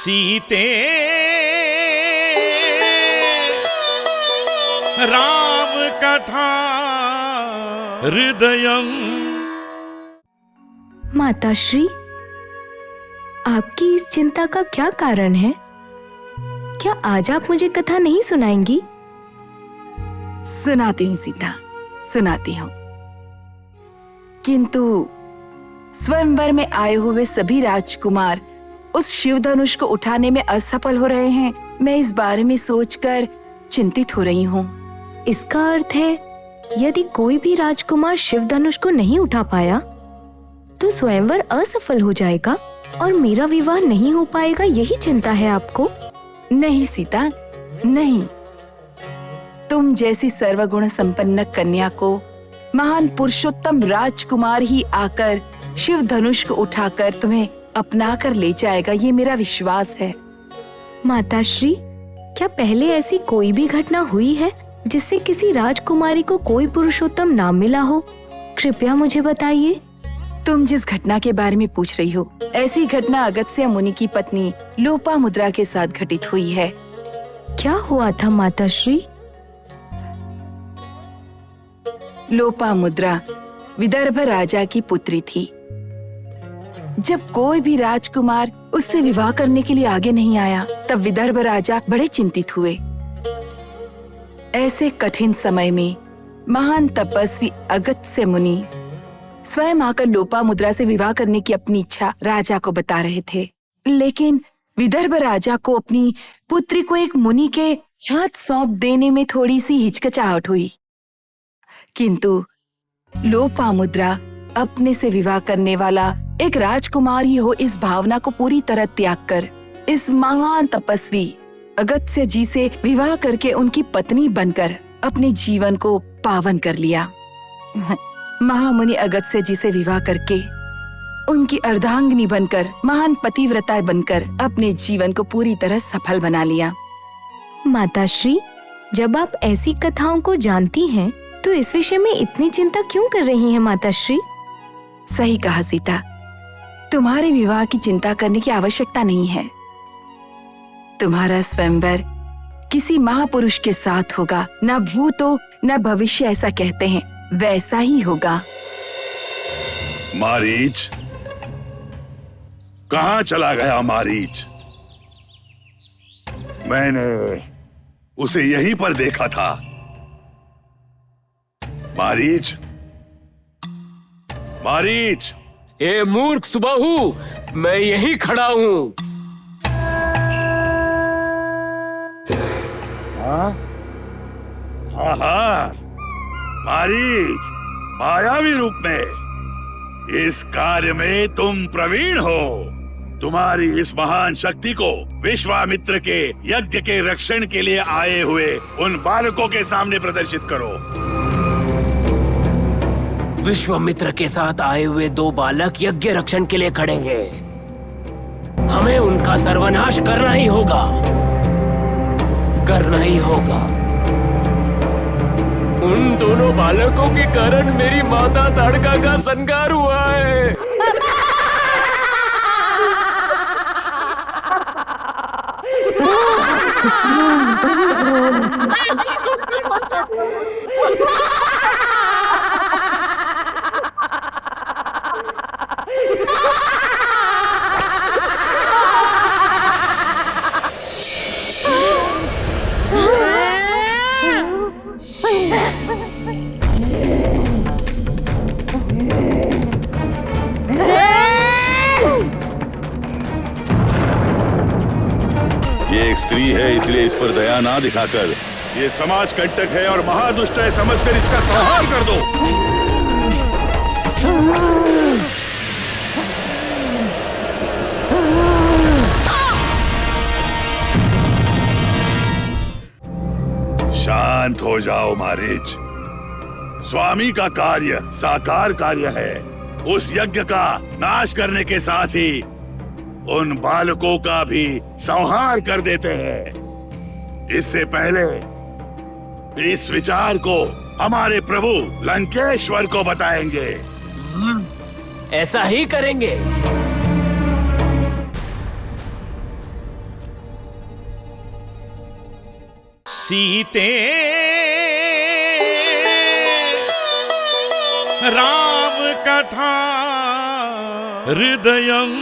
सीते राम कथा हृदयम। माताश्री, आपकी इस चिंता का क्या कारण है? क्या आज आप मुझे कथा नहीं सुनाएंगी? सुनाती हूँ सीता, सुनाती हूँ। किंतु स्वयंवर में आए हुए सभी राजकुमार उस शिव धनुष को उठाने में असफल हो रहे हैं। मैं इस बारे में सोचकर चिंतित हो रही हूँ। इसका अर्थ है यदि कोई भी राजकुमार शिव धनुष को नहीं उठा पाया तो स्वयंवर असफल हो जाएगा और मेरा विवाह नहीं हो पाएगा, यही चिंता है आपको? नहीं सीता, नहीं। तुम जैसी सर्वगुण संपन्न कन्या को महान पुरुषोत्तम राजकुमार ही आकर शिव धनुष को उठाकर तुम्हें अपना कर ले जाएगा, ये मेरा विश्वास है। माताश्री, क्या पहले ऐसी कोई भी घटना हुई है जिससे किसी राजकुमारी को कोई पुरुषोत्तम नाम मिला हो? कृपया मुझे बताइए। तुम जिस घटना के बारे में पूछ रही हो, ऐसी घटना अगस्त्य मुनि की पत्नी लोपामुद्रा के साथ घटित हुई है। क्या हुआ था माताश्री? लोपामुद्रा विदर्भ राजा की पुत्री थी। जब कोई भी राजकुमार उससे विवाह करने के लिए आगे नहीं आया, तब विदर्भ राजा बड़े चिंतित हुए। ऐसे कठिन समय में महान तपस्वी अगस्त्य मुनि स्वयं आकर लोपामुद्रा से विवाह करने की अपनी इच्छा राजा को बता रहे थे। लेकिन विदर्भ राजा को अपनी पुत्री को एक मुनि के हाथ सौंप देने में थोड़ी सी हिचकिचाहट हुई। किंतु लोपामुद्रा अपने से विवाह करने वाला एक राजकुमार ही हो, इस भावना को पूरी तरह त्याग कर इस महान तपस्वी अगस्त्य जी से विवाह करके उनकी पत्नी बनकर अपने जीवन को पावन कर लिया। महामुनि अगस्त्य जी से विवाह करके उनकी अर्धांगिनी बनकर, महान पतिव्रता बनकर अपने जीवन को पूरी तरह सफल बना लिया। माताश्री, जब आप ऐसी कथाओं को जानती हैं, तो इस विषय में इतनी चिंता क्यों कर रही हैं माताश्री? सही कहा सीता, तुम्हारे विवाह की चिंता करने की आवश्यकता नहीं है। तुम्हारा स्वयंवर किसी महापुरुष के साथ होगा, न भूत हो न भविष्य, ऐसा कहते हैं, वैसा ही होगा। मारीच, कहाँ चला गया मारीच? मैंने उसे यहीं पर देखा था। मारीच, मारीच! ए मूर्ख सुबाहु, मैं यहीं खड़ा हूँ। हाँ, मारीच, मायावी रूप में इस कार्य में तुम प्रवीण हो। तुम्हारी इस महान शक्ति को विश्वामित्र के यज्ञ के रक्षण के लिए आए हुए उन बालकों के सामने प्रदर्शित करो। विश्वामित्र के साथ आए हुए दो बालक यज्ञ रक्षण के लिए खड़े हैं। हमें उनका सर्वनाश करना ही होगा, करना ही होगा। उन दोनों बालकों के कारण मेरी माता ताड़का का संहार हुआ है। ये एक स्त्री है, इसलिए इस पर दया ना दिखाकर ये समाज कंटक है और महादुष्ट है समझकर इसका संहार कर दो। शांत हो जाओ मारीच। स्वामी का कार्य साकार कार्य है। उस यज्ञ का नाश करने के साथ ही उन बालकों का भी संहार कर देते हैं। इससे पहले इस विचार को हमारे प्रभु लंकेश्वर को बताएंगे। ऐसा ही करेंगे। सीते राम कथा हृदयं